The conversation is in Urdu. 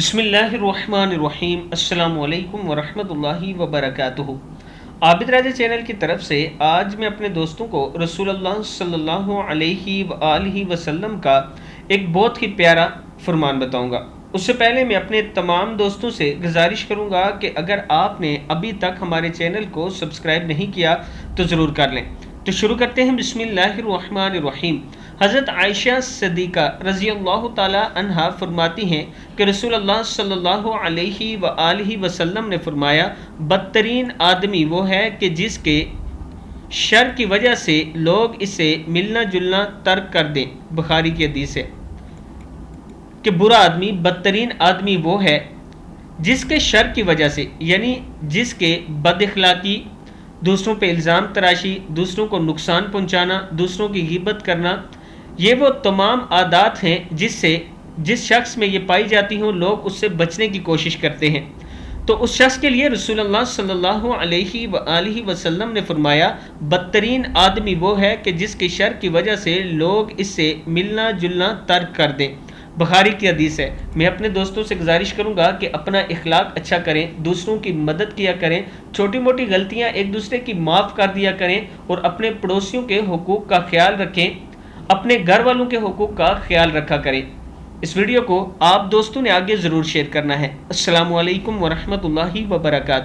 بسم اللہ الرحمن الرحیم۔ السلام علیکم ورحمۃ اللہ وبرکاتہ۔ عابد راجہ چینل کی طرف سے آج میں اپنے دوستوں کو رسول اللہ صلی اللہ علیہ وآلہ وسلم کا ایک بہت ہی پیارا فرمان بتاؤں گا۔ اس سے پہلے میں اپنے تمام دوستوں سے گزارش کروں گا کہ اگر آپ نے ابھی تک ہمارے چینل کو سبسکرائب نہیں کیا تو ضرور کر لیں۔ تو شروع کرتے ہیں۔ بسم اللہ الرحمن الرحیم۔ حضرت عائشہ صدیقہ رضی اللہ تعالی عنہا فرماتی ہیں کہ رسول اللہ صلی اللہ علیہ وآلہ وسلم نے فرمایا، بدترین آدمی وہ ہے کہ جس کے شر کی وجہ سے لوگ اسے ملنا جلنا ترک کر دیں۔ بخاری کی حدیث ہے کہ برا آدمی، بدترین آدمی وہ ہے جس کے شر کی وجہ سے، یعنی جس کے بد اخلاقی، دوسروں پہ الزام تراشی، دوسروں کو نقصان پہنچانا، دوسروں کی غیبت کرنا، یہ وہ تمام عادات ہیں جس شخص میں یہ پائی جاتی ہوں لوگ اس سے بچنے کی کوشش کرتے ہیں۔ تو اس شخص کے لیے رسول اللہ صلی اللہ علیہ وآلہ وسلم نے فرمایا، بدترین آدمی وہ ہے کہ جس کے شر کی وجہ سے لوگ اس سے ملنا جلنا ترک کر دیں۔ بخاری کی حدیث ہے۔ میں اپنے دوستوں سے گزارش کروں گا کہ اپنا اخلاق اچھا کریں، دوسروں کی مدد کیا کریں، چھوٹی موٹی غلطیاں ایک دوسرے کی معاف کر دیا کریں، اور اپنے پڑوسیوں کے حقوق کا خیال رکھیں، اپنے گھر والوں کے حقوق کا خیال رکھا کریں۔ اس ویڈیو کو آپ دوستوں نے آگے ضرور شیئر کرنا ہے۔ السلام علیکم ورحمۃ اللہ وبرکاتہ۔